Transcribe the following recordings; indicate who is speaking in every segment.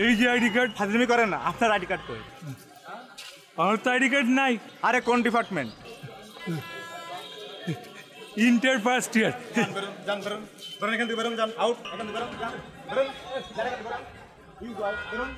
Speaker 1: এই যে ID card.
Speaker 2: ফাজলামি করেন না, আপনার আইডি কার্ড কই?
Speaker 1: আমার তো আইডি কার্ড নাই।
Speaker 2: আরে কোন ডিপার্টমেন্ট?
Speaker 1: Inter first year.
Speaker 2: যান বেরোন, বেরোন এখান থেকে, বেরোন, যান আউট এখান থেকে, বেরোন, যান বেরোন, বেরোন, ইউ গো আউট, বেরোন।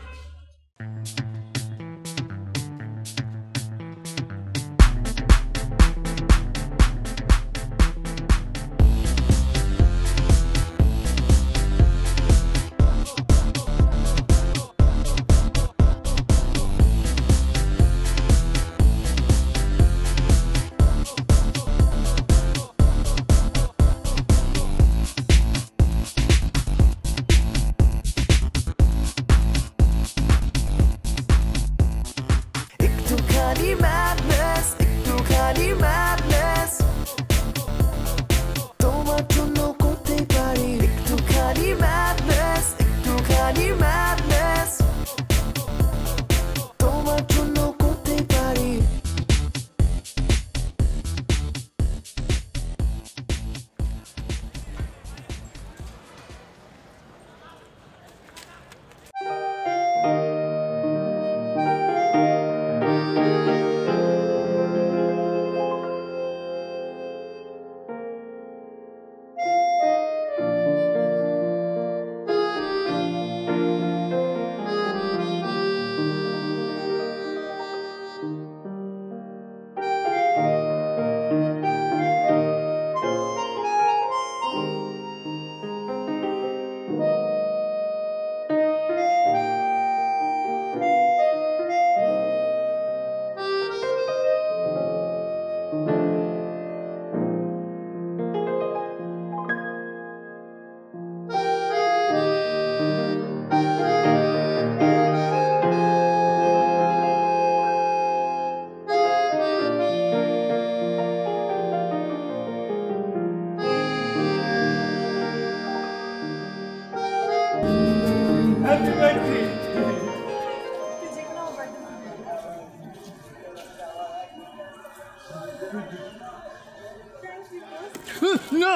Speaker 1: না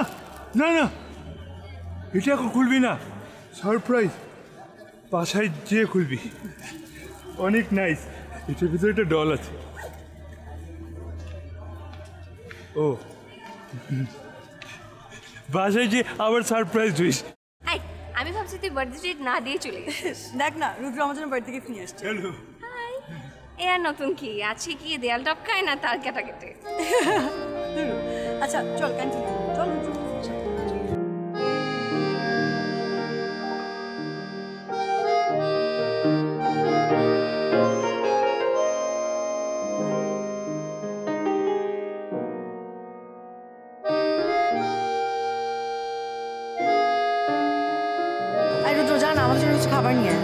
Speaker 1: না না, এটা এখন খুলবি না, সারপ্রাইজ, বাসায় যেয়ে খুলবি। অনেক নাইস, এটার ভিতরে একটা ডল আছে। ও বাসায় যে আবার সারপ্রাইজ হইস।
Speaker 3: আমি ভাবছি তুই বার্থডে ট্রিট না দিয়ে চলে গেছিস।
Speaker 4: দেখ না, রুদ্র আমার জন্য বাড়ি থেকে নিয়ে আসছে।
Speaker 1: Hello,
Speaker 3: high. এ আর নতুন কি আছে? কি দেয়াল টপকায় না তার কেটে কেটে।
Speaker 4: আচ্ছা চল ক্যান্টিন চল। রুদ্র জান আমার জন্য কিছু খাবার নিয়ে।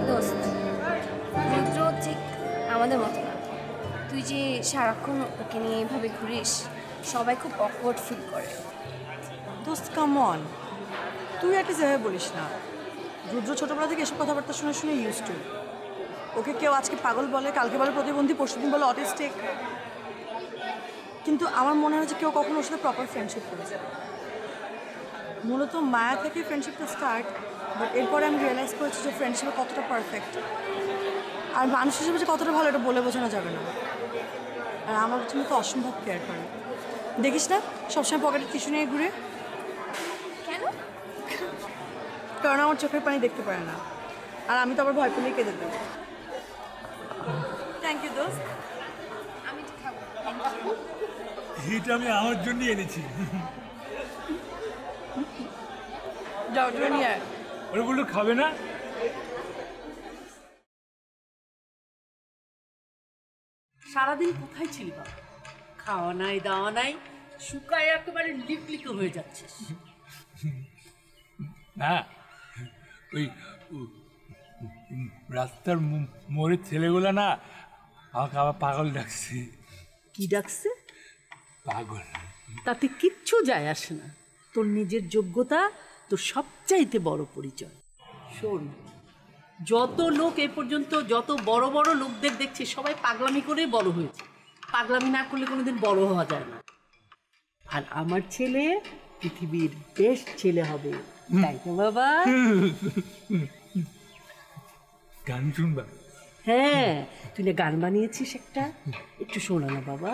Speaker 3: দোস্ত, রুদ্র ঠিক আমাদের মতো না। তুই যে সারাক্ষণ ওকে নিয়ে এইভাবে ঘুরিস, সবাই খুব অকওয়ার্ড ফিল করে।
Speaker 4: দোস্ত কাম অন, তুই একটা যেভাবে বলিস না। রুদ্র ছোটবেলা থেকে এসব কথাবার্তা শুনে শুনে ইউজ টু। ওকে কেউ আজকে পাগল বলে, কালকে বলে প্রতিবন্ধী, পরশুদিন বলে অটিস্টিক। কিন্তু আমার মনে হয় যে কেউ কখনো ওর সাথে প্রপার ফ্রেন্ডশিপ করেছে। মূলত মায়া থেকে ফ্রেন্ডশিপটা স্টার্ট, বাট এরপরে আমি রিয়েলাইজ করেছি যে ফ্রেন্ডশিপে কতটা পারফেক্ট আর মানুষ হিসেবে যে কতটা ভালো এটা বলে বোঝানো যাবে না। আর আমার জন্য তো অসম্ভব কেয়ার করে। দেখিস না সবসময় পকেটে টিস্যু নিয়ে ঘুরে।
Speaker 3: কেন?
Speaker 4: কারণ আমার চোখের পানি দেখতে পারে না, আর আমি তো আবার ভয় পেলেই কেঁদে দেবো। থ্যাংক ইউ দোস্ত।
Speaker 3: আমি তো খাবো।
Speaker 1: এটা আমি আমার জন্যই এনেছি।
Speaker 4: যাও নিয়ে আয়।
Speaker 1: ওরা বললো খাবে না।
Speaker 5: সারাদিন কোথায় ছিলি বাবা? খাওয়া নাই দাওয়া নাই, শুকায় একেবারে লিকলিকে হয়ে যাচ্ছিস।
Speaker 1: না, ওই রাস্তার মোড়ের ছেলেগুলো না আমাকে আবার পাগল ডাকছে।
Speaker 5: কি ডাকছে?
Speaker 1: পাগল।
Speaker 5: তাতে কিচ্ছু যায় আসে না। তোর নিজের যোগ্যতা তোর সবচাইতে বড় পরিচয়। শোন, যত লোক এ পর্যন্ত যত বড় বড় লোকদের দেখছি সবাই পাগলামি করে বড় হয়েছে, পাগলামি না করলে কোনোদিন বড় হওয়া যায় না। আর আমার ছেলে পৃথিবীর বেস্ট ছেলে হবে, তাই তো বাবা?
Speaker 1: গান শুনবা?
Speaker 5: হ্যাঁ, তুই না গান বানিয়েছিস একটা, একটু শোনা না বাবা।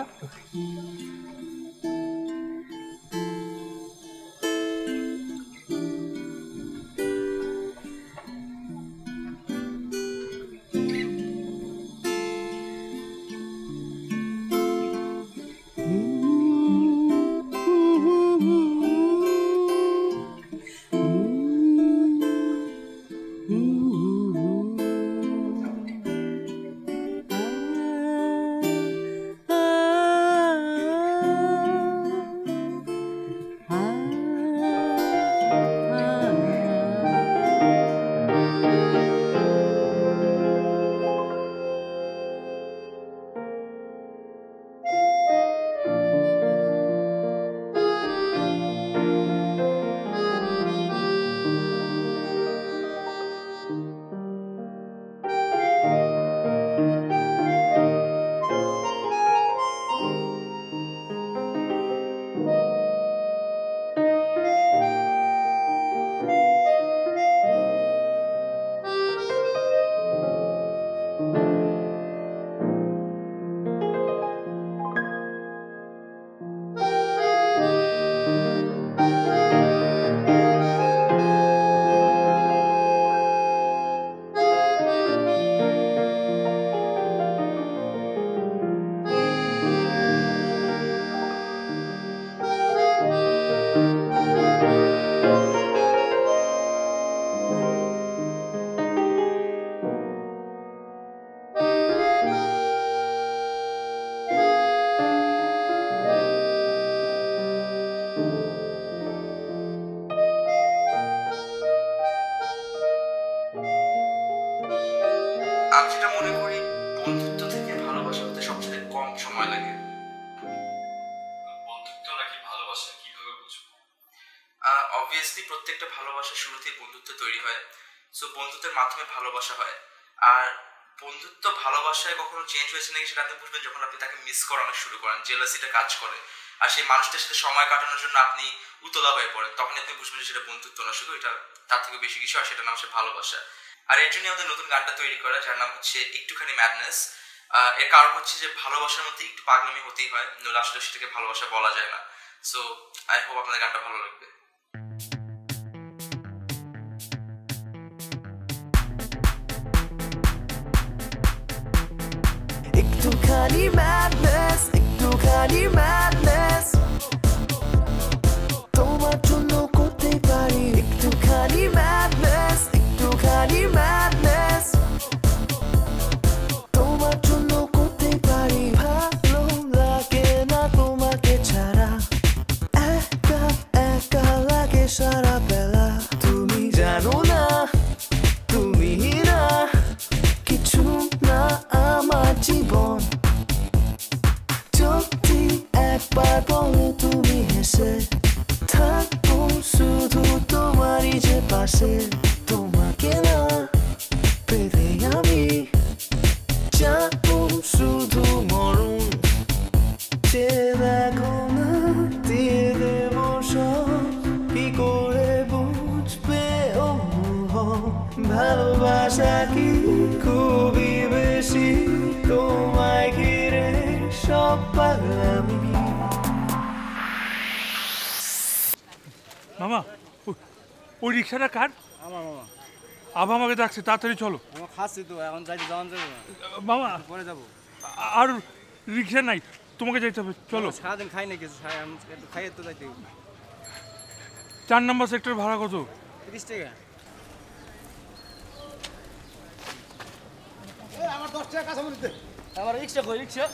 Speaker 6: আমি যেটা মনে করি, বন্ধুত্ব থেকে ভালোবাসা হতে সবচেয়ে কম সময় লাগে।
Speaker 7: বন্ধুত্ব নাকি ভালোবাসা কিভাবে বুঝবো?
Speaker 6: অবভিয়াসলি প্রত্যেকটা ভালোবাসা শুরুতেই বন্ধুত্ব তৈরি হয়, সো বন্ধুত্বের মাধ্যমে ভালোবাসা হয়। আর বন্ধুত্ব ভালোবাসায় কখনো চেঞ্জ হয়েছে নাকি সেটা আপনি বুঝবেন যখন আপনি তাকে মিস করানো শুরু করেন, জেলাসিটা কাজ করে, আর সেই মানুষটার সাথে সময় কাটানোর জন্য আপনি উতলা হয়ে পড়েন, তখন আপনি বুঝবেন যে সেটা বন্ধুত্ব না, শুধু এটা তার থেকে বেশি কিছু, আর সেটার নাম হচ্ছে ভালোবাসা। আর এর জন্য আমাদের নতুন গানটা তৈরি করা, যার নাম হচ্ছে একটুখানি ম্যাডনেস। এর কারণ হচ্ছে যে ভালোবাসার মধ্যে একটু পাগলামি হতেই হয়, নইলে আসলে সেটাকে ভালোবাসা বলা যায় না। সো আই হোপ আপনাদের গানটা ভালো লাগবে।
Speaker 8: একটুখানি ম্যাডনেস, একটুখানি ম্যাডনেস, তোমার জন্য করতে পারি একটুখানি ম্যাডনেস, একটুখানি ম্যাডনেস, তোমার জন্য করতে পারি। ভালো লাগে না তোমাকে ছাড়া, একা একা লাগে সারা বেলা। তুমি জানো না, তুমি না, কিছু না আমার জীবন। যদি একবার বলো তুমি হেসে থাকবো শুধু তোমারই যে পাশে। তোমাকে না পেলে আমি যাবো শুধু মরণ। যে দেখো না দিয়ে দেবো সব, কি করে বুঝবে ও ভালোবাসা কি খুবই বেশি, তোমায় ঘিরে সব পাগলামি।
Speaker 1: মামা, ওই রিক্সাটা কার?
Speaker 2: আমার মামা।
Speaker 1: আবার আমাকে ডাকছে, তাড়াতাড়ি চলো।
Speaker 2: আমার খাচ্ছি তো, এখন যাইতে যাওয়া যাবে না।
Speaker 1: মামা,
Speaker 2: পরে যাবো।
Speaker 1: আর রিক্সা নাই, তোমাকে যেতে হবে, চলো।
Speaker 2: সারাদিন খাই না কিছু, একটু খাইয়ে তো যাইতে।
Speaker 1: 4 নম্বর সেক্টর ভাড়া কত?
Speaker 2: 30 টাকা। আমার 10 টাকা কাঁচা মরিচ দে। আমার রিক্সা কই, রিক্সা?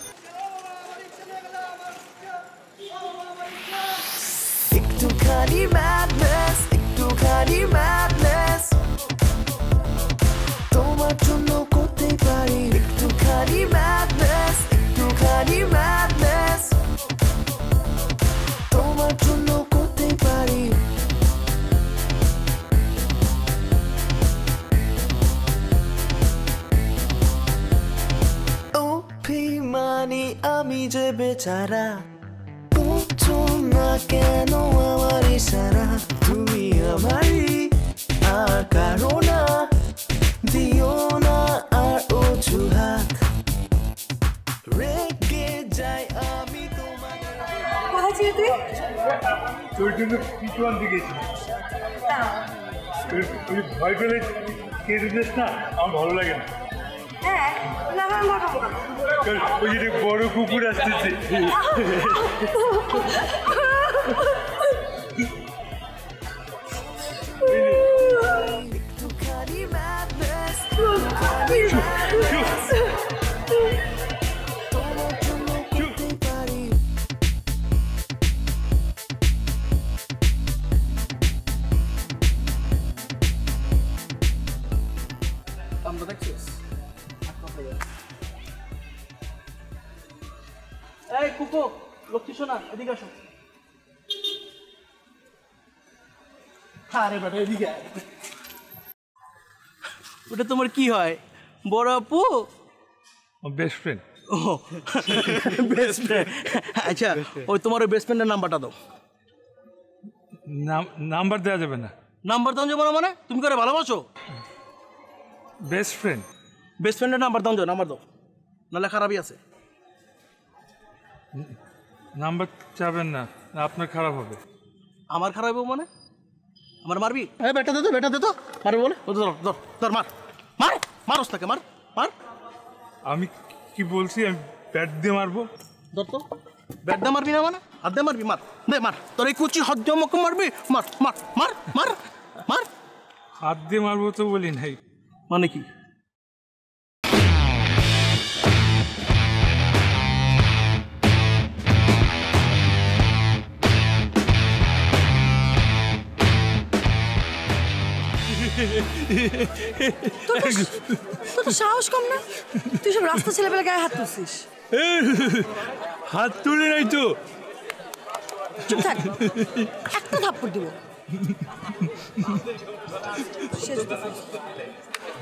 Speaker 8: একটুখানি ম্যাডনেস, একটুখানি ম্যাডনেস, তোমার জন্য করতে পারি একটুখানি ম্যাডনেস, একটুখানি ম্যাডনেস, তোমার জন্য করতে পারি। অভিমানী আমি যে বেচারা বুঝছো না কেন আমার ইশারা তুমি আমারই আর কারো না দিও না আর অজুহাত রেগে যাই আমি তোমার
Speaker 4: কোথায় ছিলি তুই?
Speaker 1: তোর জন্য কিছু আনতে গেছি তুই ভয় পেলে কেটে দিস না, আমার ভালো লাগে না।
Speaker 4: হ্যাঁ, না আমি মাখাবো না।
Speaker 1: ওই যে বড় কুকুর আসতেছে।
Speaker 8: একটুখানি madness, তোমার জন্য করতে পারি
Speaker 9: আমরা দেখছিস এই কুকো লক্ষ্মী সোনা এদিকে আসো আরে বেটা এদিকে আয়। ওটা তোমার কি হয় বড় আপু?
Speaker 1: Best friend.
Speaker 9: ও বেস্ট ফ্রেন্ড। আচ্ছা ওই তোমার ওই বেস্ট ফ্রেন্ডের নাম্বারটা দাও।
Speaker 1: নাম্বার দেওয়া যাবে না।
Speaker 9: নাম্বার দাও যাবো না মানে তুমি করে ভালোবাসো?
Speaker 1: Best friend.
Speaker 9: বেস্ট ফ্রেন্ডের নাম্বার দাও, নাম্বার দাও, নাহলে খারাপই আছে।
Speaker 1: নাম্বার চাবেন না, আপনার খারাপ হবে।
Speaker 9: আমার খারাপ হবে মানে? আমার মারবি? হ্যাঁ বেটা দে তো, বেটা দে তো, মারবি বলে? ও ধর ধর ধর, মার মার মারস তাকে, মার মার।
Speaker 1: আমি কি বলছি, আমি ব্যাট দিয়ে মারবো?
Speaker 9: ধর তো, ব্যাট দিয়ে মারবি না মানে? হাত দিয়ে মারবি? মার দে মার, তোর এই কুচি হাত দিয়ে আমাকে মারবি? মার মার মার মার মার।
Speaker 1: হাত দিয়ে মারবো তো বলি নাই।
Speaker 9: মানে কি?
Speaker 4: তোর তো সাহস কম না? তুই সব রাস্তা ছেলেবেলা গায়ে হাত তুলছিস।
Speaker 1: হাত তুলে নাই তো।
Speaker 4: চুপ থাক, একটা থাপ্পড় দিব।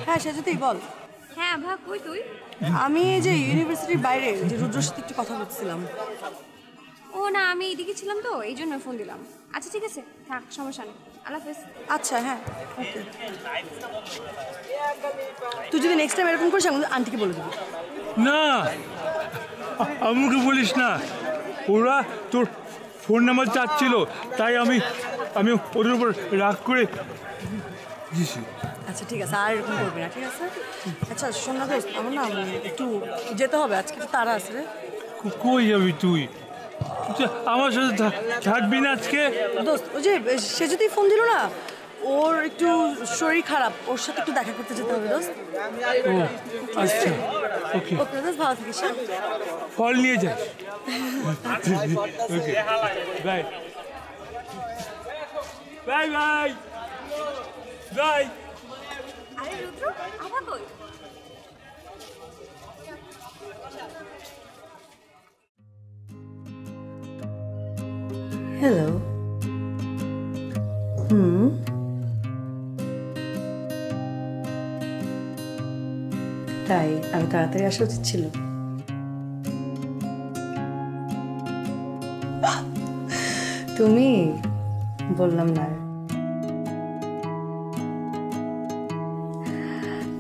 Speaker 4: হ্যাঁ সেজুতেই বল।
Speaker 3: হ্যাঁ ভা, কই তুই?
Speaker 4: আমি এই যে ইউনিভার্সিটির বাইরে যে রুদ্রর সাথে একটু কথা বলছিলাম।
Speaker 3: ও না, আমি এদিকে ছিলাম তো, এই জন্য ফোন দিলাম। আচ্ছা ঠিক আছে, থাক, সমস্যা নেই, আল্লাহ হাফেজ।
Speaker 4: আচ্ছা হ্যাঁ ওকে। তুই যদি নেক্সট টাইম এরকম করিস আমি আন্টিকে বলে দেবো।
Speaker 1: না, আমাকে বলিস না। ওরা তোর ফোন নাম্বার চাচ্ছিল, তাই আমি ওদের উপর রাগ করে দিছি।
Speaker 4: আচ্ছা ঠিক আছে, আর এরকম করবি না, ঠিক আছে? আচ্ছা শোন না দোস্ত, আমার না একটু যেতে হবে, আজকে তো তারা আছে রে।
Speaker 1: কই যাবি তুই? আমার সাথে থাকবি না আজকে?
Speaker 4: দোস্ত ওই যে সে যদি ফোন দিল না, ওর একটু শরীর খারাপ, ওর সাথে একটু দেখা করতে যেতে হবে দোস্ত।
Speaker 1: ও আচ্ছা, ওকে
Speaker 4: ওকে দোস্ত, ভালো থাকিস।
Speaker 1: ফল নিয়ে যাস। Okay bye bye bye bye.
Speaker 3: আরে রুদ্র, আভা কই?
Speaker 4: হ্যালো। তাই আমি তাড়াতাড়ি আসা উচিত ছিল। তুমি বললাম না।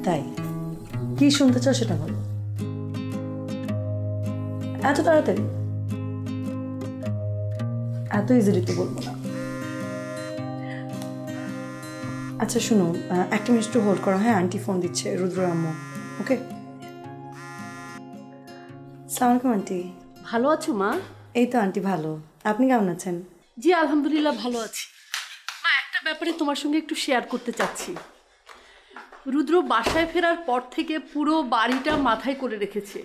Speaker 4: তাই কি শুনতে চাও সেটা বলো। এত তাড়াতাড়ি? এত ইজিলি তো বলবো না। আচ্ছা শুনো, একটা মিনিট একটু হোল্ড করো। হ্যাঁ আন্টি ফোন দিচ্ছে, রুদ্র আম্মু। ওকে। সালাম আলাইকুম আন্টি।
Speaker 5: ভালো আছো মা?
Speaker 4: এই তো আন্টি ভালো, আপনি কেমন আছেন?
Speaker 5: জি আলহামদুলিল্লাহ ভালো আছি মা। একটা ব্যাপারে তোমার সঙ্গে একটু শেয়ার করতে চাচ্ছি। রুদ্র বাসায় ফেরার পর থেকে পুরো বাড়িটা মাথায় করে রেখেছে।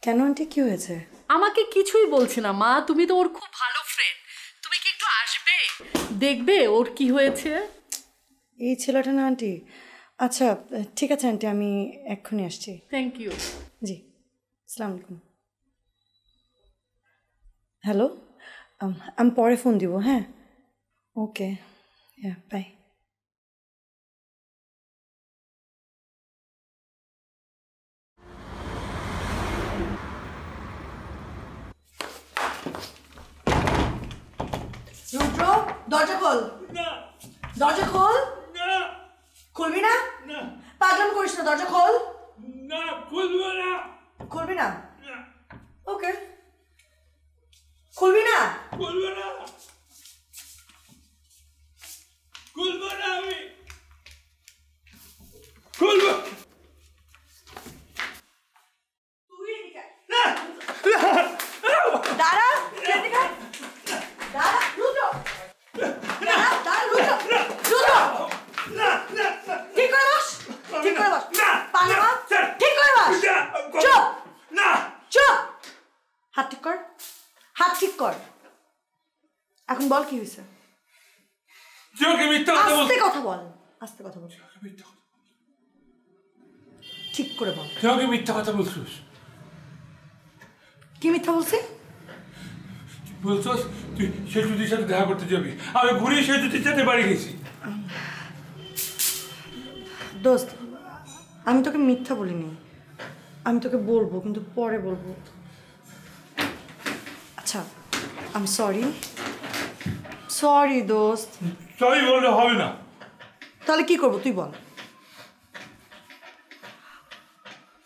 Speaker 4: কেন আন্টি, কি হয়েছে?
Speaker 5: আমাকে কিছুই বলছে না মা, তুমি তো ওর খুব ভালো ফ্রেন্ড, তুমি কি একটু আসবে, দেখবে ওর কি হয়েছে?
Speaker 4: এই ছেলেটা না আন্টি? আচ্ছা ঠিক আছে আন্টি, আমি এক্ষুনি আসছি।
Speaker 5: Thank you.
Speaker 4: জি, আসসালামু আলাইকুম। হ্যালো, আমি পরে ফোন দিব। হ্যাঁ ওকে, হ্যাঁ বাই। রুদ্র দরজা খোল,
Speaker 1: না
Speaker 4: দরজা খোল।
Speaker 1: না
Speaker 4: খুলবি না?
Speaker 1: না
Speaker 4: পাগলাম করিস না, দরজা খোল।
Speaker 1: না খুলবো না
Speaker 4: খুলবি না?
Speaker 1: না
Speaker 4: ওকে, খুলবি না?
Speaker 1: খুলবো না খুলবো না আমি খুলবো
Speaker 4: তুই এদিকে আয়। দাঁড়া, এদিকে আয়। দাঁড়া, রুদ্র। দাঁড়া, দাঁড়া, রুদ্র। রুদ্র, ঠিক করে বস, ঠিক করে বস। পাগলা, ঠিক করে বস। চুপ,
Speaker 1: না
Speaker 4: চুপ। হাত ঠিক কর, হাত ঠিক কর। এখন বল কি হয়েছে?
Speaker 1: যোগে মিথ্যা কথা বল
Speaker 4: আস্তে কথা বল, আস্তে কথা বল। ঠিক করে বল।
Speaker 1: যোগে মিথ্যা কথা বলছিস
Speaker 4: কি মিথ্যা বলছি?
Speaker 1: বলছস তুই সেতুটির সাথে দেখা করতে যাবি, আমি ঘুরে সেতুটির সাথে বাড়ি গেছি।
Speaker 4: দোস্ত, আমি তোকে মিথ্যা বলিনি, আমি তোকে বলবো, কিন্তু পরে বলবো। আচ্ছা, আই সরি, সরি দোস্ত।
Speaker 1: সরি বললে হবে না।
Speaker 4: তাহলে কি করবো তুই বল।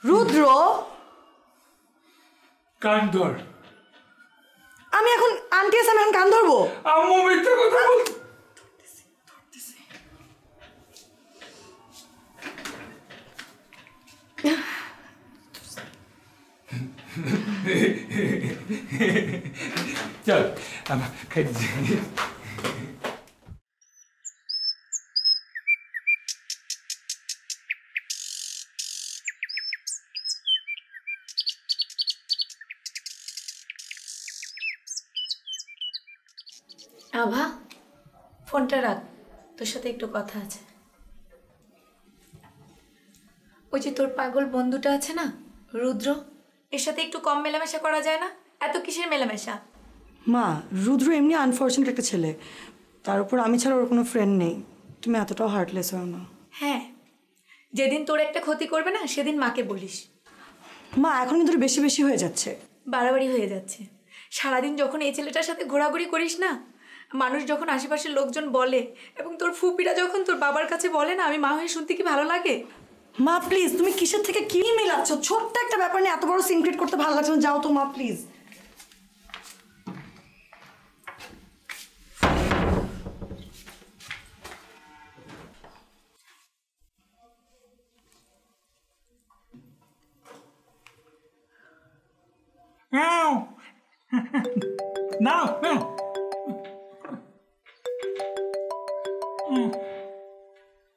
Speaker 4: রুদ্র,
Speaker 1: কান ধর।
Speaker 4: আমি এখন আন্টি আছে, আমি এখন কান ধরবো?
Speaker 1: আম্মু মিথ্যা কথা বল। চল আমার খাইতে
Speaker 10: আভা, ফোনটা রাখ, তোর সাথে একটু কথা আছে। ওই যে তোর পাগল বন্ধুটা আছে না, রুদ্র, এর সাথে একটু কম মেলামেশা করা যায় না? এত কিসের মেলামেশা?
Speaker 4: মা, রুদ্র এমনি আনফর্চুনেট একটা ছেলে, তার উপর আমি ছাড়া ওর কোনো ফ্রেন্ড নেই। তুমি এতটাও হার্টলেস হও না।
Speaker 10: হ্যাঁ, যেদিন তোর একটা ক্ষতি করবে না সেদিন মাকে বলিস।
Speaker 4: মা, এখন কিন্তু বেশি বেশি হয়ে যাচ্ছে।
Speaker 10: বাড়াবাড়ি হয়ে যাচ্ছে। সারাদিন যখন এই ছেলেটার সাথে ঘোরাঘুরি করিস না, মানুষ যখন আশেপাশের লোকজন বলে, এবং তোর ফুপিরা যখন তোর বাবার কাছে বলে না, আমি মা হয়ে শুনতে কি ভালো লাগে?
Speaker 4: মা প্লিজ, তুমি কিসের থেকে কি মিলাচ্ছ? ছোট্ট একটা ব্যাপার নিয়ে এত বড় সিনক্রেট করতে ভালো লাগছে না। যাও তো মা, প্লিজ।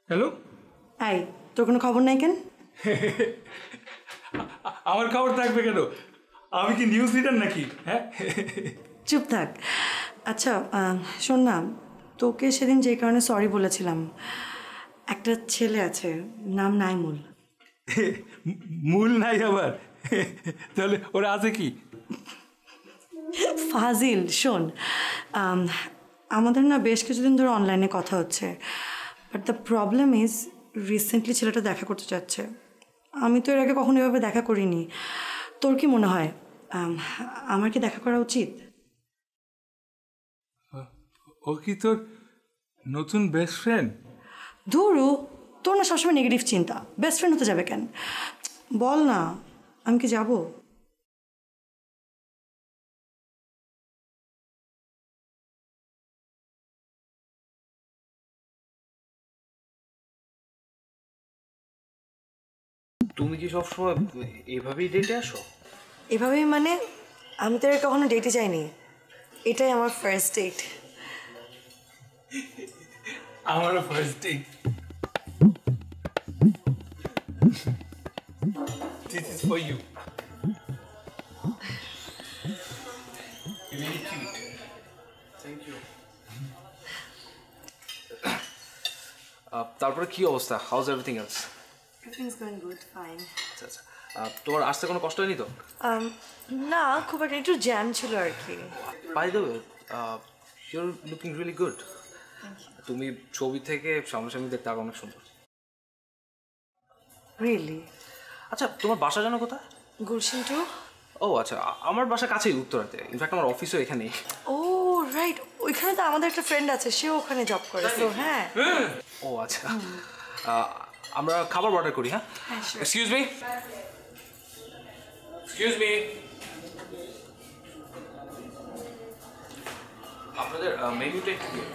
Speaker 1: হ্যালো,
Speaker 4: এই, তোর কোনো খবর নাই কেন?
Speaker 1: আমার খবর থাকবে কেন? আমি কি নিউজ রিডার নাকি? হ্যাঁ,
Speaker 4: চুপ থাক। আচ্ছা, শোন না, তোকে সেদিন যে কারণে সরি বলেছিলাম, একটা ছেলে আছে, নাম নাইমুল।
Speaker 1: মূল নাই আবার? তাহলে ওরা আছে কি?
Speaker 4: ফাজিল, শোন, আমাদের না বেশ কিছুদিন ধরে অনলাইনে কথা হচ্ছে, but the problem is recently ছেলেটা দেখা করতে চাচ্ছে। আমি তো এর আগে কখনো এভাবে দেখা করিনি। তোর কি মনে হয় আমার কি দেখা করা উচিত?
Speaker 1: ও কি তোর নতুন বেস্ট ফ্রেন্ড?
Speaker 4: ধুরু, তোর না সবসময় নেগেটিভ চিন্তা। বেস্ট ফ্রেন্ড হতে যাবে কেন? বল না, আমি কি যাবো?
Speaker 6: তুমি কি সবসময় এভাবেই ডেটে আসো?
Speaker 4: এভাবেই মানে, আমি তো এর কখনো ডেটে যাইনি, এটাই আমার ফার্স্ট ডেট।
Speaker 1: আমারও first date. This is for you. Really cute.
Speaker 6: Thank you. তারপরে কি অবস্থা? How's everything else?
Speaker 4: Everything's going good, fine.
Speaker 6: আচ্ছা আচ্ছা, তোমার আসতে কোনো কষ্ট হয়নি তো?
Speaker 4: না, খুব একটা একটু জ্যাম ছিল আর কি।
Speaker 6: By the way, you're looking really good. তুমি ছবি থেকে সামনাসামনি দেখতে আরো অনেক সুন্দর।
Speaker 4: রিয়েলি?
Speaker 6: আচ্ছা, তোমার বাসা জানো কোথায়?
Speaker 4: গুলশান টু?
Speaker 6: ও আচ্ছা, আমার বাসা কাছেই, উত্তরাতে। ইনফ্যাক্ট আমার অফিসও এখানেই।
Speaker 4: ও রাইট, ও ওইখানে তো আমাদের একটা ফ্রেন্ড আছে, সেও ওখানে জব করে। তো হ্যাঁ।
Speaker 7: ও আচ্ছা, আমরা খাবার অর্ডার করি। হ্যাঁ, এক্সকিউজ মি, এক্সকিউজ মি, আপনাদের মেনুটা একটু দিন।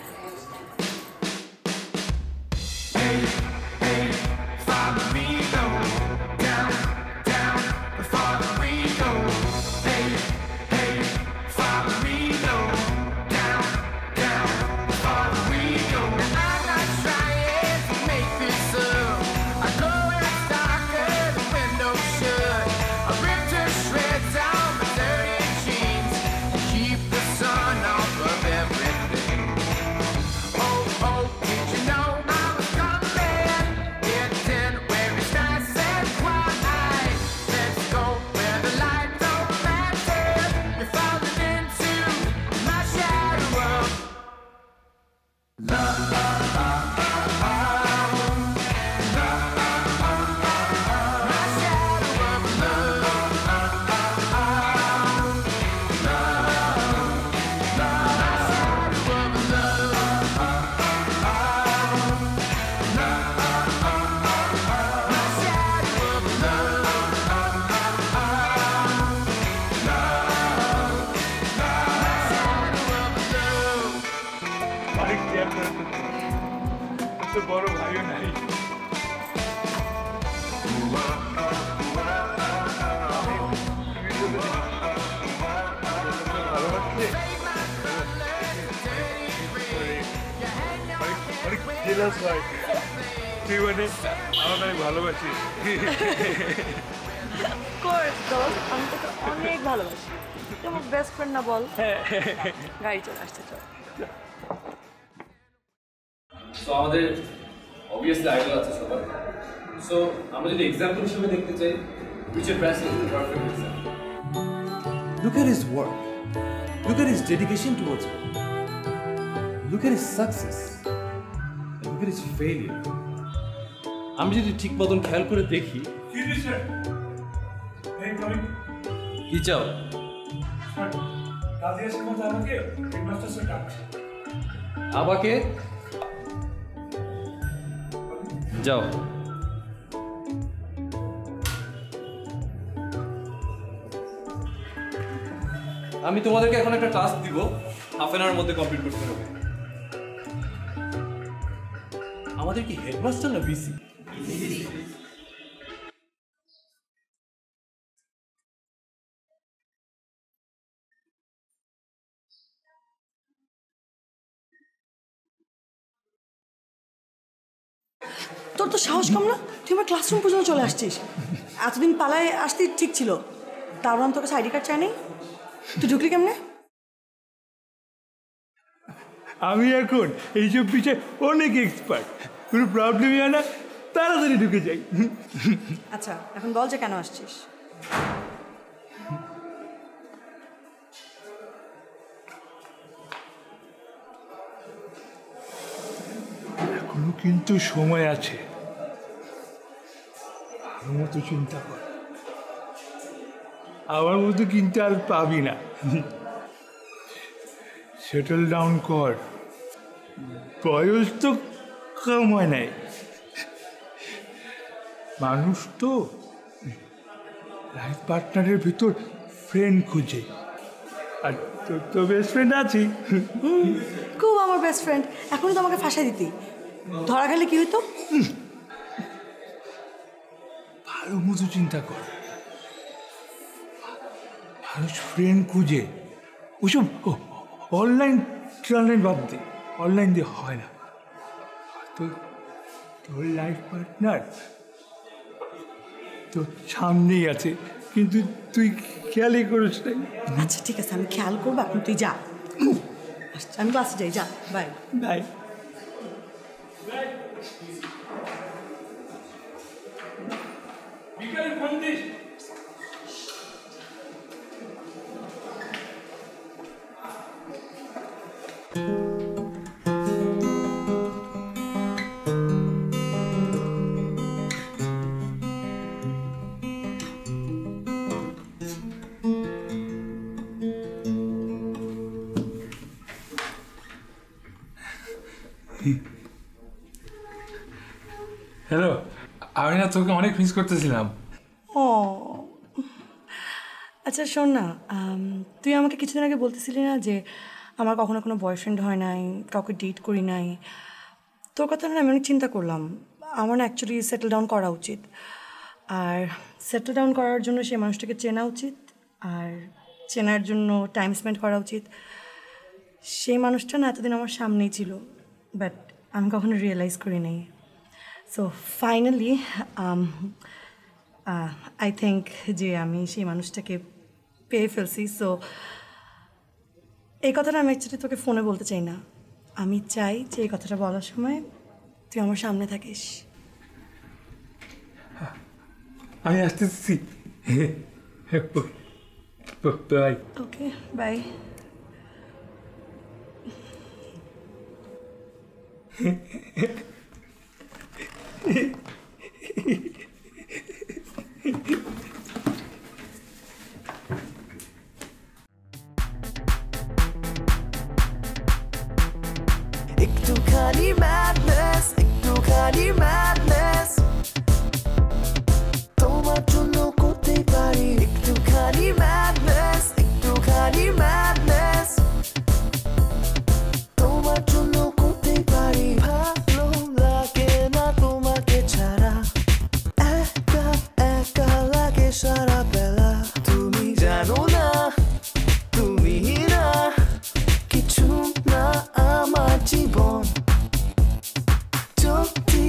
Speaker 1: বড় ভাইও নাই। তুই মানে আমার ভালোবাসিস।
Speaker 4: আমি তোকে অনেক ভালোবাসি, তুই আমার বেস্ট ফ্রেন্ড না বল? গাড়ি চলে আসছে, চল।
Speaker 7: সো আমাদের অবভিয়াসলি আইডল আছে সবার। সো আমরা যদি এক্সাম্পল হিসেবে দেখতে চাই, Richard Branson is the perfect example.
Speaker 11: Look at his work. Look at his dedication towards work. Look at his success. And look at his failure. আমি যদি ঠিক মতন খেয়াল করে দেখি, কি চাও? আমাকে যাও। আমি তোমাদেরকে এখন একটা টাস্ক দিব, হাফ অ্যান আওয়ার মধ্যে কমপ্লিট করতে হবে। আমাদের কি হেডমাস্টার না ভিসি?
Speaker 4: তোর তো সাহস কম না, তুই আমার ক্লাসরুম পর্যন্ত চলে আসছিস। এতদিন পালায় আসতে ঠিক ছিল, তারপর আমি তোর কাছে আইডি কার্ড চাই নাই, তুই ঢুকলি কেমনে?
Speaker 1: আমি এখন এইসব বিষয়ে অনেক এক্সপার্ট, কোনো প্রবলেমই হয় না, তাড়াতাড়ি ঢুকে যাই।
Speaker 4: আচ্ছা এখন বল যে কেন আসছিস?
Speaker 1: এখনো কিন্তু সময় আছে, আমার মতো চিন্তা কর, আমার মতো কিন্তু আর পাবি না। সেটেল ডাউন কর, বয়স তো কম হয় নাই, মানুষ তো লাইফ পার্টনারের ভিতর ফ্রেন্ড খুঁজে, আর তোর তো বেস্ট ফ্রেন্ড আছি।
Speaker 4: খুব আমার বেস্ট ফ্রেন্ড, এখনই তো আমাকে ফাঁসাই দিতি, ধরা গেলে কি হইতো?
Speaker 1: ভালো মতো চিন্তা কর, মানুষ ফ্রেন্ড খুঁজে, ওসব অনলাইন বাদ দে, অনলাইন দিয়ে হয় না। তোর লাইফ পার্টনার তোর সামনেই আছে, কিন্তু তুই খেয়ালই করিস নাই।
Speaker 4: আচ্ছা ঠিক আছে, আমি খেয়াল করবো, এখন তুই যা। আচ্ছা আমি ক্লাসে যাই, যা, বাই
Speaker 1: বাই। বিকালে ফোন দিস। হ্যালো, আমি না তোকে অনেক মিস করতেছিলাম।
Speaker 4: ও আচ্ছা শোন না, তুই আমাকে কিছুদিন আগে বলতেছিলি না যে আমার কখনো কোনো বয়ফ্রেন্ড হয় নাই, কাউকে ডেট করি নাই। তোর কথা না আমি অনেক চিন্তা করলাম। আমার না অ্যাকচুয়ালি সেটেল ডাউন করা উচিত, আর সেটেল ডাউন করার জন্য সেই মানুষটাকে চেনা উচিত, আর চেনার জন্য টাইম স্পেন্ড করা উচিত। সেই মানুষটা না এতদিন আমার সামনেই ছিল, বাট আমি কখনো রিয়েলাইজ করি নাই। সো ফাইনালি আই থিঙ্ক যে আমি সেই মানুষটাকে পেয়ে ফেলছি। সো এই কথাটা আমি অ্যাকচুয়ালি তোকে ফোনে বলতে চাই না, আমি চাই যে এই কথাটা বলার সময় তুই আমার সামনে থাকিস।
Speaker 1: আমি আসতেছি। বাই।
Speaker 4: Okay bye.
Speaker 8: একটুখানি ম্যাডনেস, একটুখানি ম্যাডনেস, তোমার জন্য করতে পারি একটুখানি ম্যাডনেস, একটুখানি ম্যাডনেস, তোমার জন্য করতে পারি। ভালো লাগে না তোমাকে ছাড়া, একা একা লাগে সারা বেলা। তুমি জানো না, তুমি না কিছু না আমার জীবন। যদি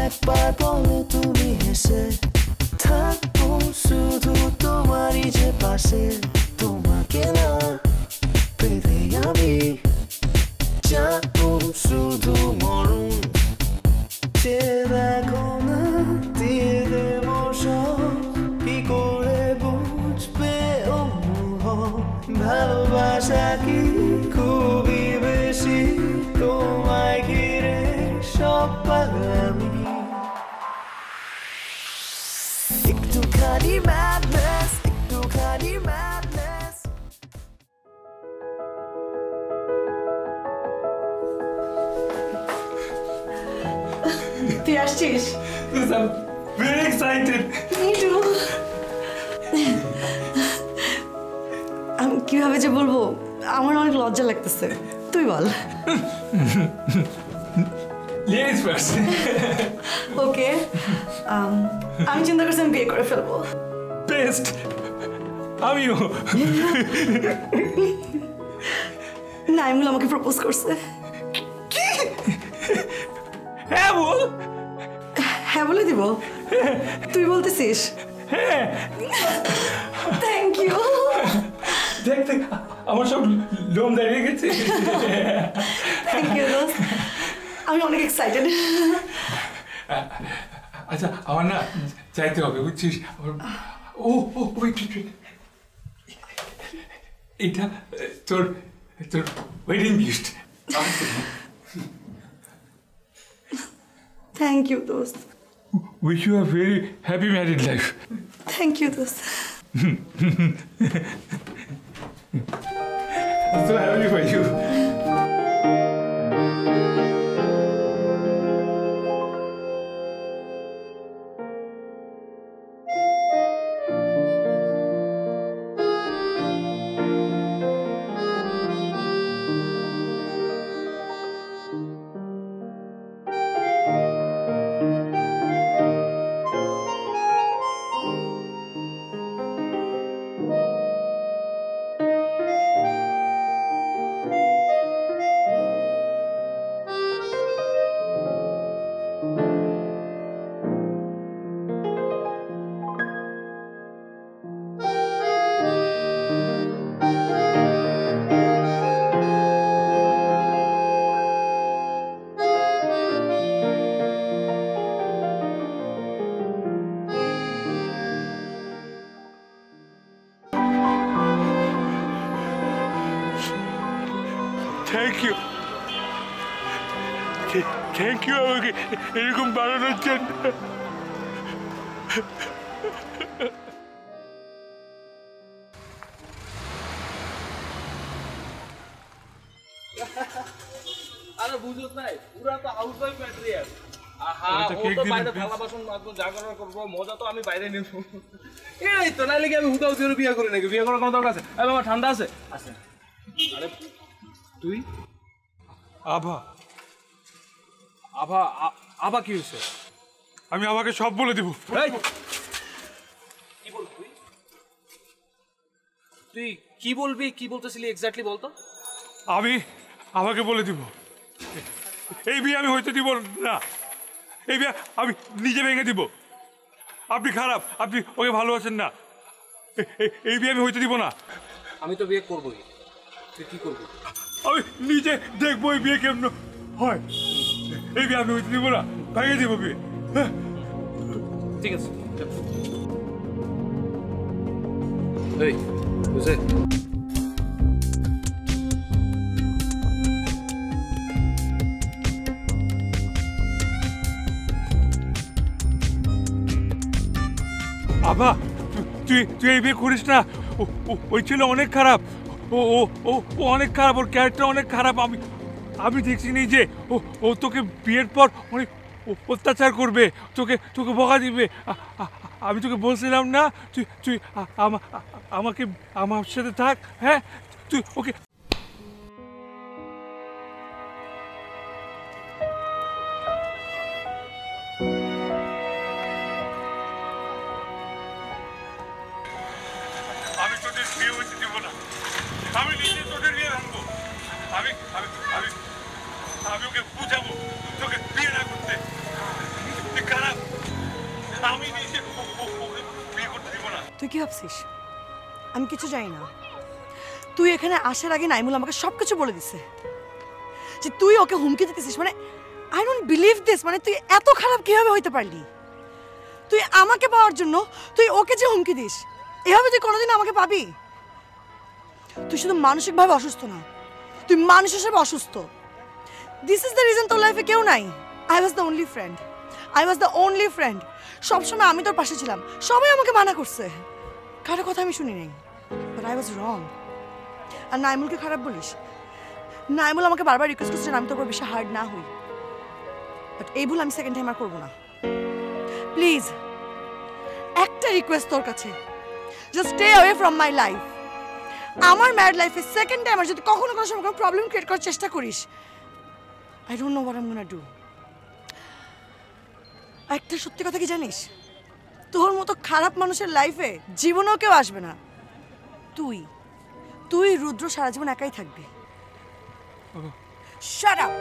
Speaker 8: একবার বলো তুমি হেসে থাকবো শুধু তোমারই যে পাশে। তোমাকে না পেলে আমি যাবো শুধু মরণ। যে দেখো না দিয়ে দেবো সব, কি করে বুঝবে ও মোহ। ভালোবাসা কি খুবই বেশি, তোমায় ঘিরে সব পাগলামি। একটুখানি ম্যাডনেস, একটুখানি ম্যাডনেস।
Speaker 4: তুই আসছিস?
Speaker 1: I'm very excited.
Speaker 4: Me too. আমি কীভাবে যে বলবো, আমার অনেক লজ্জা লাগতেছে। তুই বল।
Speaker 1: Ladies first.
Speaker 4: ওকে, আমি চিন্তা করছি আমি বিয়ে করে ফেলবো।
Speaker 1: Best. আমিও।
Speaker 4: নাইমুল আমাকে প্রপোজ করছে।
Speaker 1: হ্যাঁ বল।
Speaker 4: হ্যাঁ বলে দিব? তুই বলতেছিস?
Speaker 1: হ্যাঁ।
Speaker 4: Thank you.
Speaker 1: দেখ দেখ আমার সব লোম দাঁড়িয়ে গেছে।
Speaker 4: থ্যাংক ইউ দোস্ত, আমি অনেক এক্সাইটেড।
Speaker 1: আচ্ছা আমার না চাইতে হবে বুঝছিস। ও ও ওয়েট এটা তোর তোর ওয়েডিং গিফট।
Speaker 4: থ্যাংক ইউ দোস্ত।
Speaker 1: Wish you a very happy married life.
Speaker 4: Thank you দোস্ত।
Speaker 1: I'm so happy for you. Thank you thank you আমাকে এরকম বানানোর জন্য।
Speaker 7: আরে বুঝছ নাই পুরা তো হাউস ওয়াইফ ম্যাটেরিয়াল আহা
Speaker 1: আচ্ছা,
Speaker 7: ও
Speaker 1: কেক
Speaker 7: তো
Speaker 1: দিন,
Speaker 7: বাইরে
Speaker 1: please।
Speaker 7: থালা বাসন মাজবো যা করার করবো মজা তো আমি বাইরে নেব এই তো নাইলে কি আমি হুদাও দিয়ে বিয়ে করি নাকি বিয়ে করার কোনো দরকার আছে এই বাবা ঠান্ডা আছে আছে আরে তুই
Speaker 1: আভা
Speaker 7: আভা আভা কি হয়েছে
Speaker 1: আমি আমাকে সব বলে দিব
Speaker 7: এই কি বলবি তুই কি বলবি কি বলতেছিলি এক্স্যাক্টলি বলতো
Speaker 1: আমি আমাকে বলে দিব এই বিয়ে আমি হইতে দিব না এই বিয়ে আমি নিজে ভেঙে দিব আপনি খারাপ আপনি ওকে ভালোবাসেন না এই বিয়ে আমি হইতে দিব না
Speaker 7: আমি তো বিয়ে করবই তুই কি করবি
Speaker 1: আমি নিজে দেখবো এই বিয়ে কেমন হয় এই বিয়ে আমি হইতে দিব না ভেঙে দিব বিয়ে হ্যাঁ
Speaker 7: ঠিক আছে এই বুঝে
Speaker 1: আভা তুই তুই এই বিয়ে করিস না ওই ছেলে অনেক খারাপ ও ও ও ও অনেক খারাপ ওর ক্যারেক্টার অনেক খারাপ আমি দেখছি নি যে ও ও তোকে বিয়ের পর অনেক অত্যাচার করবে তোকে তোকে বকা দিবে আমি তোকে বলছিলাম না তুই তুই আমাকে আমার সাথে থাক হ্যাঁ তুই ওকে আমি তোদের বিয়ে হইতে দিব না আমি নিজে তোদের বিয়ে ভাঙবো আমি আমি আমি আমি ওকে বুঝাবো তোকে বিয়ে না করতে তুই খারাপ আমি নিজে ওকে বিয়ে করতে দিব না
Speaker 4: তুই কি ভাবছিস আমি কিছু জানি না তুই এখানে আসার আগে নাইমুল আমাকে সব কিছু বলে দিছে যে তুই ওকে হুমকি দিতেছিস মানে আই ডোন্ট বিলিভ দিস মানে তুই এত খারাপ কিভাবে হইতে পারলি তুই আমাকে পাওয়ার জন্য তুই ওকে যে হুমকি দিস এভাবে তুই কোনোদিন আমাকে পাবি তুই শুধু মানসিকভাবে অসুস্থ না তুই মানুষ হিসেবে অসুস্থ দিস ইজ দ্য রিজন তোর লাইফে কেউ নাই I was the only friend সবসময় আমি তোর পাশে ছিলাম সবাই আমাকে মানা করছে কারো কথা আমি শুনি নাই বাট আই ওয়াজ রং আর নাইমুলকে খারাপ বলিস নাইমুল আমাকে বারবার রিকোয়েস্ট করছে আমি তোর উপর বেশি হার্ড না হই বাট এই ভুল আমি সেকেন্ড টাইম আর করবো না প্লিজ একটা রিকোয়েস্ট তোর কাছে just stay away from my life আমার ম্যারিড লাইফে সেকেন্ড টাইম আর যদি কখনো কোনো সময় কোনো প্রবলেম ক্রিয়েট করার চেষ্টা করিস I don't know what I am gonna do একটা সত্যি কথা কি জানিস তোর মতো খারাপ মানুষের লাইফে জীবনেও কেউ আসবে না তুই তুই রুদ্র সারা জীবন একাই থাকবি শাট আপ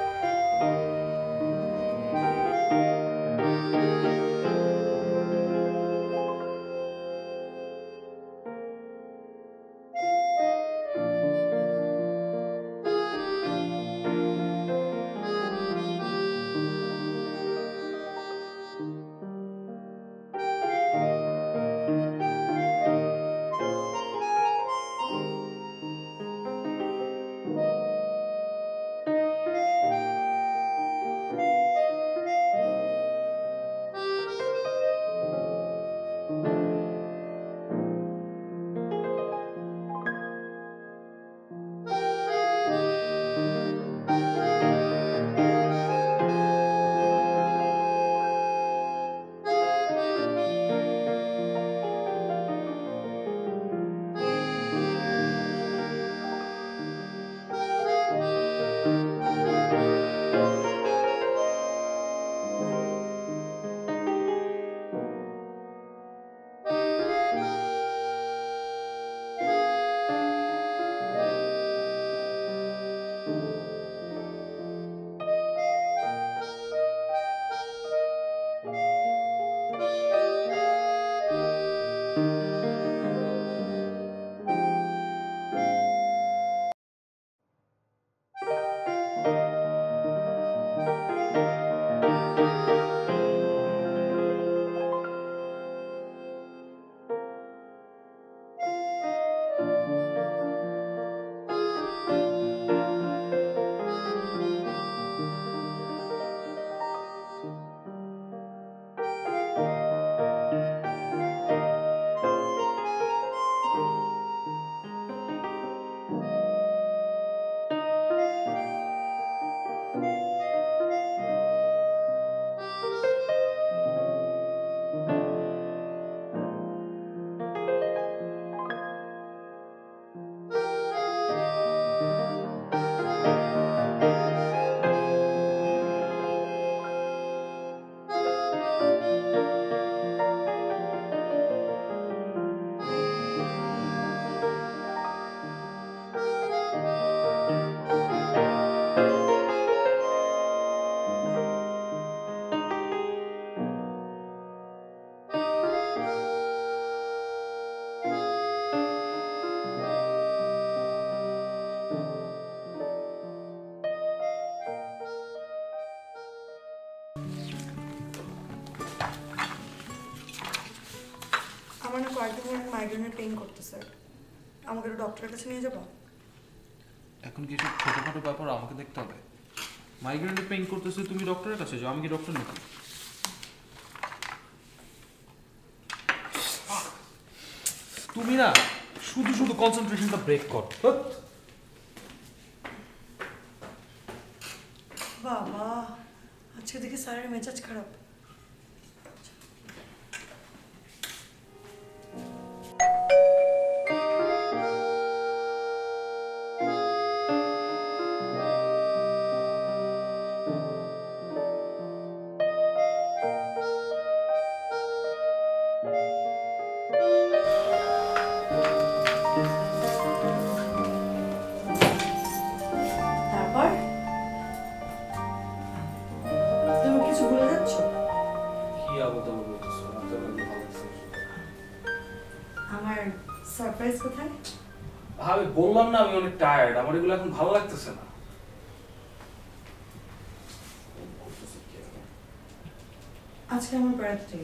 Speaker 4: আমার না কয়েকদিন ধরে মাইগ্রেনের পেইন করতেছে, আমাকে একটু ডক্টরের কাছে নিয়ে যাবো?
Speaker 11: এখন কিছু ছোটোখাটো ব্যাপার আমাকে দেখতে হবে। মাইগ্রেনের পেইন করতেছে, তুমি ডক্টরের কাছে যাও। আমি কি ডক্টর নাকি? তুমি না শুধু শুধু কনসেন্ট্রেশনটা ব্রেক কর।
Speaker 4: বাবা, আজকে দেখি স্যারের মেজাজ খারাপ। সারপ্রাইজ কোথায়?
Speaker 11: আমি বললাম না আমি অনেক টায়ার্ড, আমার এগুলো এখন ভালো লাগতেছে না।
Speaker 4: আজকে আমার বার্থডে।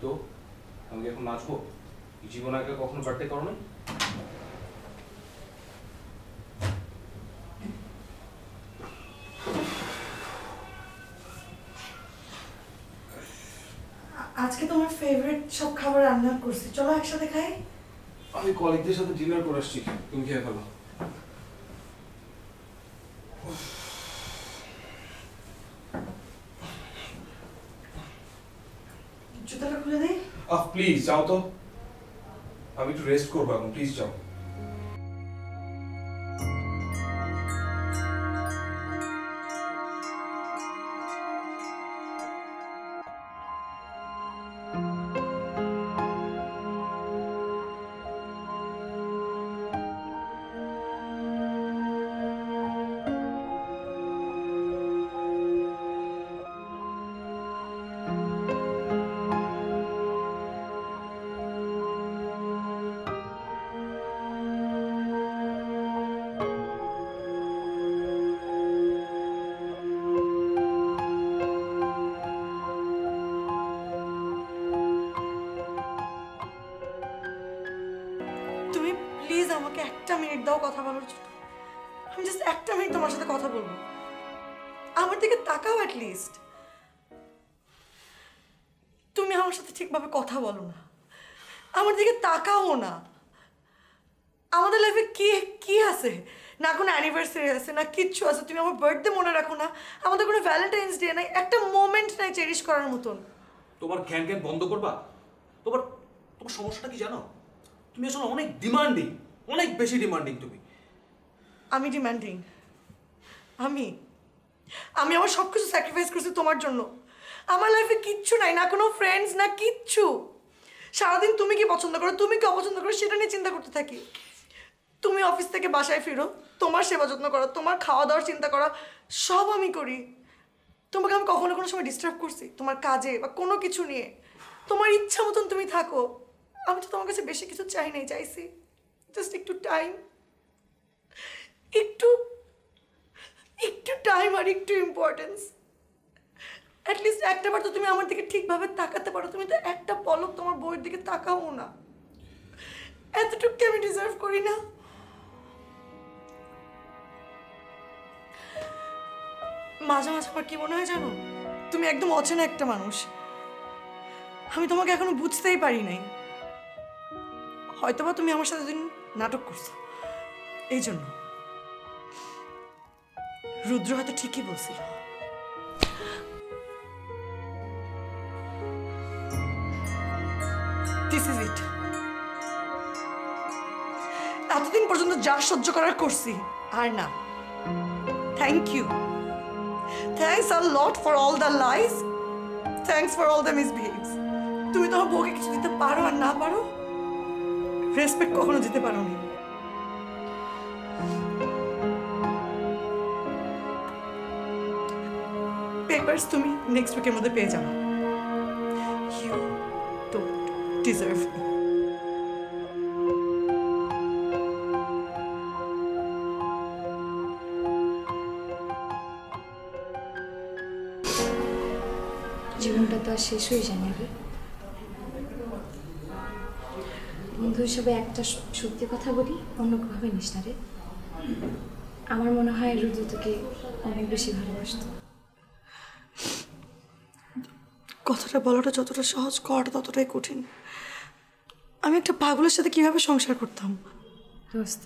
Speaker 11: তো আমি এখন নাচবো? জীবনে আগে কখনো বার্থডে করো না?
Speaker 4: আজকে তোমার ফেভারিট সব খাবার রান্না করছি, চলো একসাথে খাই।
Speaker 11: আমি কলিগদের সাথে ডিনার করে আসছি, তুমি খেয়ে ফেলো।
Speaker 4: জুতাটা খুলে দেই?
Speaker 11: প্লিজ যাও তো, আমি একটু রেস্ট করবো এখন, প্লিজ যাও।
Speaker 4: প্লিজ আমাকে একটা মিনিট দাও কথা বলার জন্য। আমি জাস্ট একটা মিনিট তোমার সাথে কথা বলবো। আমার দিকে তাকাও অ্যাট লিস্ট। তুমি আমার সাথে ঠিকভাবে কথা বলো না, আমার দিকে তাকাও না। আমাদের লাইফে কি কি আছে? না কোনো অ্যানিভার্সারি আছে, না কিচ্ছু আছে। তুমি আমার বার্থডে মনে রাখো না, আমাদের কোনো ভ্যালেন্টাইন্স ডে নাই, একটা মোমেন্ট নাই চেরিশ করার মতন।
Speaker 11: তোমার জ্ঞান জ্ঞান বন্ধ করবা। তোমার তোমার সমস্যাটা কি জানো? তুমি আসলে অনেক ডিমান্ডিং, অনেক বেশি ডিমান্ডিং তুমি।
Speaker 4: আমি ডিমান্ডিং? আমি আমি আমার সব কিছু স্যাক্রিফাইস করছি তোমার জন্য। আমার লাইফে কিচ্ছু নাই, না কোনো ফ্রেন্ডস, না কিচ্ছু। সারাদিন তুমি কি পছন্দ করো, তুমি কি অপছন্দ করো সেটা নিয়ে চিন্তা করতে থাকি। তুমি অফিস থেকে বাসায় ফিরো, তোমার সেবা যত্ন করো, তোমার খাওয়া দাওয়ার চিন্তা করা সব আমি করি। তোমাকে আমি কখনো কোনো সময় ডিস্টার্ব করছি তোমার কাজে বা কোনো কিছু নিয়ে? তোমার ইচ্ছা মতন তুমি থাকো। আমি তো তোমার কাছে বেশি কিছু চাই নাই, চাইছি জাস্ট একটু টাইম, একটু একটু টাইম আর একটু ইম্পর্টেন্স। অ্যাটলিস্ট একটা বার তো তুমি আমার দিকে ঠিকভাবে তাকাতে পারো। তুমি তো একটা পলক তোমার বউয়ের দিকে তাকাও না। এতটুকু আমি ডিজার্ভ করি না? মাঝে মাঝে আমার কি মনে হয় জানো, তুমি একদম অচেনা একটা মানুষ। আমি তোমাকে এখনো বুঝতেই পারি নাই। হয়তোবা তুমি আমার সাথে দিন নাটক করছো, এই জন্য। রুদ্র হয়তো ঠিকই বলছিল। This is it. এতদিন পর্যন্ত যা সহ্য করার করছি আর না। Thank you. Thanks a lot for all the lies. Thanks for all the misbehaves. তুমি তোমার বউকে কিছু দিতে পারো আর না পারো, রেসপেক্ট কখনো দিতে পারো না। পেপারস তুমি নেক্সট উইকের মধ্যে পেয়ে যাবে। You don't deserve me.
Speaker 3: জীবনটা তো আর শেষ হয়ে যায় না রে। বন্ধু হিসেবে একটা সত্যি কথা বলি, অন্য ভাবে নিস না রে। আমার মনে হয় রুদ্র তোকে অনেক বেশি ভালোবাসতো।
Speaker 4: কথাটা বলাটা যতটা সহজ, করাটা ততটাই কঠিন। আমি একটা পাগলের সাথে কিভাবে সংসার করতাম?
Speaker 3: দোস্ত,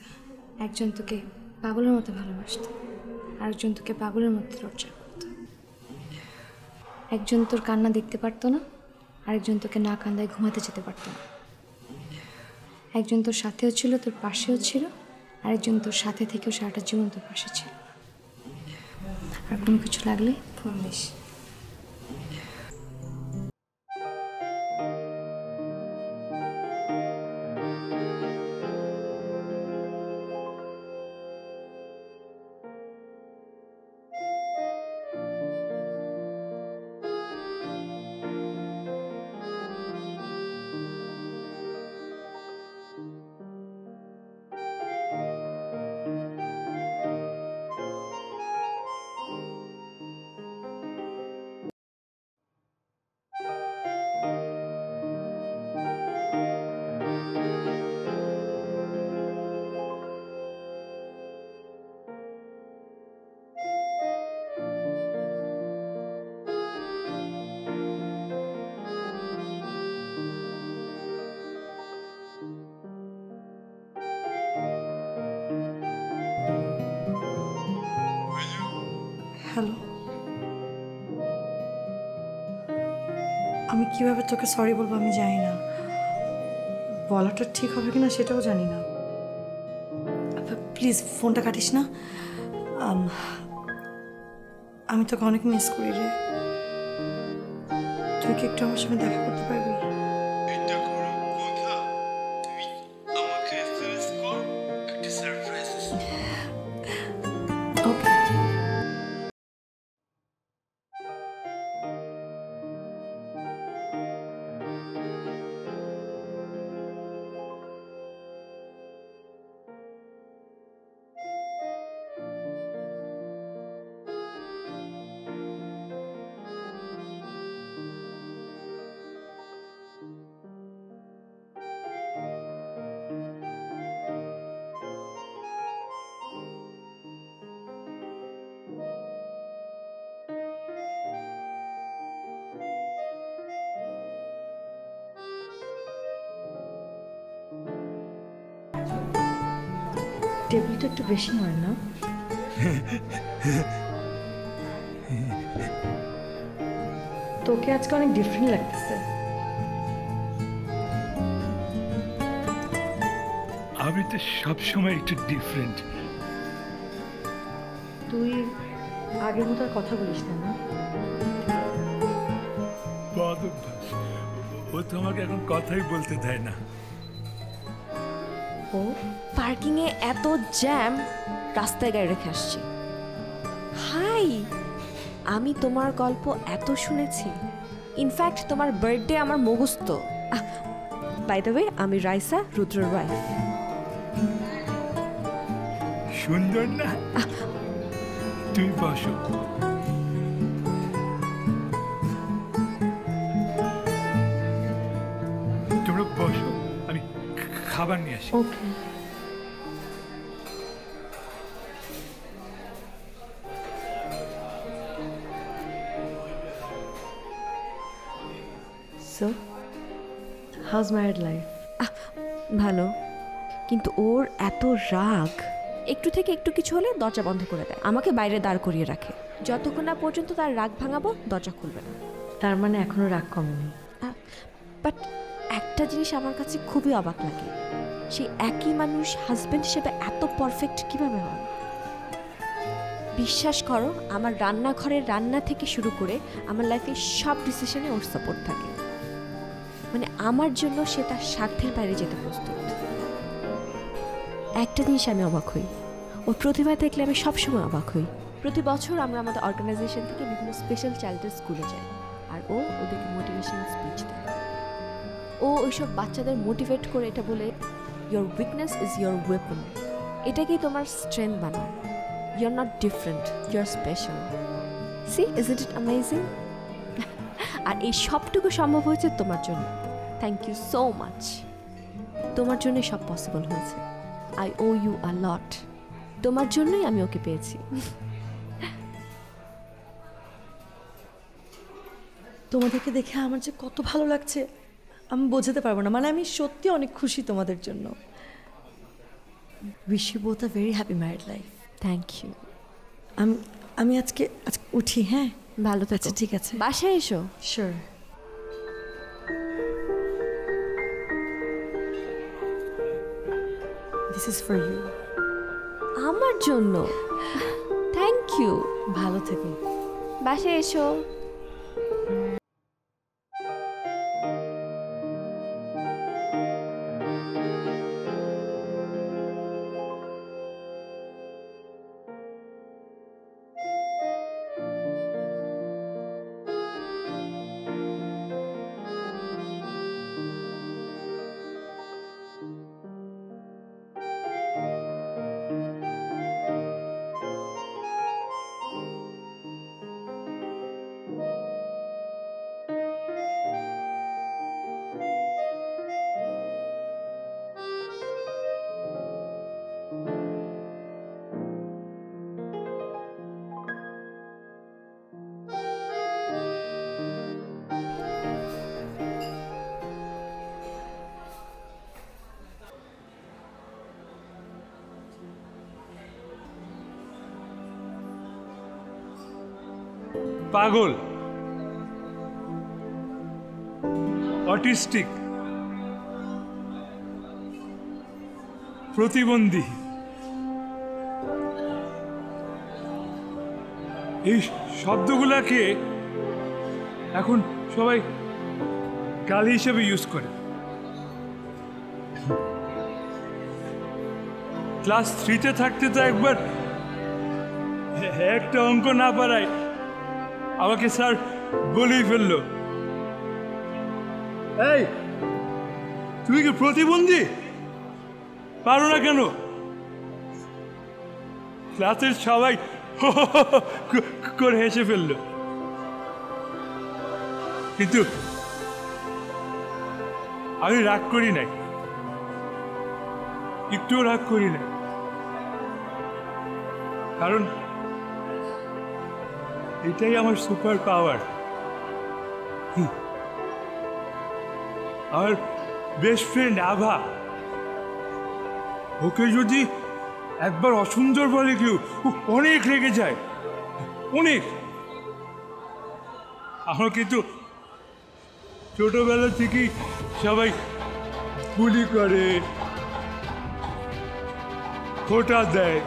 Speaker 3: একজন তোকে পাগলের মতো ভালোবাসত, আরেকজন তোকে পাগলের মতো টর্চার করত। একজন তোর কান্না দেখতে পারতো না, আরেকজন তোকে না কান্দায় ঘুমাতে যেতে পারতো না। একজন তোর সাথেও ছিল, তোর পাশেও ছিল, আরেকজন তোর সাথে থেকেও সারাটা জীবন তোর পাশে ছিল। আর কোনো কিছু লাগলে ফোন দিস।
Speaker 4: হ্যালো, আমি কিভাবে তোকে সরি বলবো আমি জানি না। বলাটা ঠিক হবে কিনা সেটাও জানি না। প্লিজ ফোনটা কাটিস না। আমি তোকে অনেক মিস করি রে। তুই কি একটু আমার সঙ্গে দেখা করতে পারবি?
Speaker 6: এটা কোনো কথা? তুমি আমাকে এসএমএস কর, একটা সারপ্রাইজ আছে।
Speaker 4: ওকে। টেবিলটা একটু বেশি নয় না? তোকে আজকে অনেক ডিফারেন্ট লাগতেছে।
Speaker 1: আমি তো সবসময় একটু ডিফারেন্ট।
Speaker 4: তুই আগের মতো আর কথা বলিস না?
Speaker 1: বদ অভ্যাস। ও তো আমাকে এখন কথাই বলতে দেয় না।
Speaker 12: ও পার্কিংয়ে এত জ্যাম, রাস্তায় গাড়ি রেখে আসছি। হাই, আমি তোমার গল্প এত শুনেছি। ইনফ্যাক্ট তোমার বার্থডে আমার মুখস্থ। বাই দ্য ওয়ে, আমি রাইসা, রুদ্রর ওয়াইফ।
Speaker 1: সুন্দর না? তুমি বসো। তোমরা বসো, আমি খাবার নিয়ে আসি।
Speaker 4: ওকে। So, how's married life?
Speaker 12: ভালো, কিন্তু ওর এত রাগ, একটু থেকে একটু কিছু হলে দরজা বন্ধ করে দেয়, আমাকে বাইরে দাঁড় করিয়ে রাখে। যতক্ষণ না পর্যন্ত তার রাগ ভাঙাবো দরজা খুলবে না।
Speaker 4: তার মানে এখনো রাগ কমেনি?
Speaker 12: বাট একটা জিনিস আমার কাছে খুবই অবাক লাগে, সেই একই মানুষ হাজবেন্ড হিসেবে এত পারফেক্ট কিভাবে হয়। বিশ্বাস করো, আমার রান্নাঘরের রান্না থেকে শুরু করে আমার লাইফে সব ডিসিশনে ওর সাপোর্ট থাকে। মানে আমার জন্য সে তার স্বার্থের বাইরে যেতে প্রস্তুত। একটা জিনিস আমি অবাক হই, ওর প্রতিভা দেখলে আমি সবসময় অবাক হই। প্রতি বছর আমরা আমাদের অর্গানাইজেশন থেকে বিভিন্ন স্পেশাল চাইল্ডের স্কুলে যাই, আর ও ওদেরকে মোটিভেশনাল স্পিচ দেয়। ও ওইসব বাচ্চাদের মোটিভেট করে এটা বলে, your weakness is your weapon. এটাকেই তোমার স্ট্রেংথ বানাও। You're not different, you're special. See, isn't it amazing? আর এই সবটুকু সম্ভব হয়েছে তোমার জন্য। Thank you so much. তোমার জন্যই সব পসিবল হয়েছে। I owe you a lot. তোমার জন্যই আমি ওকে পেয়েছি।
Speaker 4: তোমাদেরকে দেখে আমার যে কত ভালো লাগছে আমি বোঝাতে পারবো না। মানে আমি সত্যি অনেক খুশি তোমাদের জন্য। Wish you both a very happy married life.
Speaker 12: Thank you.
Speaker 4: আমি আজকে উঠি। হ্যাঁ,
Speaker 12: ভালো থেকো।
Speaker 4: আচ্ছা ঠিক আছে,
Speaker 12: বাসায় এসো।
Speaker 4: Sure. This is for you.
Speaker 12: আমার জন্য? Thank you.
Speaker 4: ভালো থেকো।
Speaker 12: বাসায় এসো।
Speaker 1: পাগল, অটিস্টিক, প্রতিবন্ধী, এই শব্দগুলোকে এখন সবাই গালি হিসেবে ইউজ করে। ক্লাস 3-তে থাকতে তো একবার একটা অঙ্ক না পারায় আমাকে স্যার বলেই ফেললো, এই তুমি কি প্রতিবন্ধী? পারো না কেন? ক্লাসের সবাই করে হেসে ফেললো, কিন্তু আমি রাগ করি নাই, একটুও রাগ করি নাই, কারণ এটাই আমার সুপার পাওয়ার। আমার বেস্ট ফ্রেন্ড আভা, ওকে যদি একবার অসুন্দর বলে কেউ অনেক রেগে যায়, অনেক। আমাকে তো ছোটবেলা থেকেই সবাই বুলি করে, খোঁটা দেয়,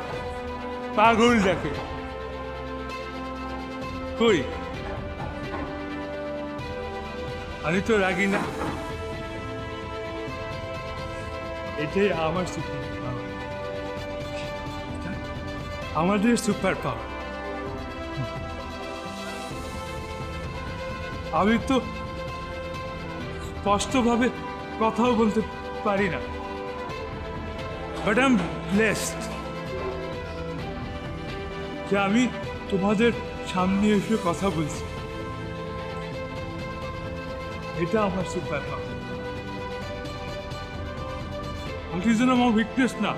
Speaker 1: পাগল দেখে। কই, আমি তো রাগি না। এটাই আমার সুপার পাওয়ার, আমাদের সুপার পাওয়ার। আমি তো স্পষ্টভাবে কথাও বলতে পারি না, বাট আই এম ব্লেসড যে আমি তোমাদের সামনে এসে কথা বলছি। এটা আমার সুপার পাওয়ার। অটিজম আমার উইকনেস না,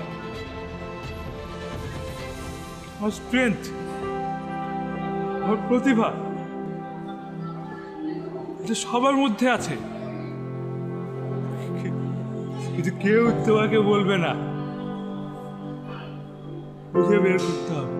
Speaker 1: আমার স্ট্রেংথ, আমার প্রতিভা, এটা সবার মধ্যে আছে, কিন্তু কেউ তোমাকে বলবে না, খুঁজে বের করতে হবে।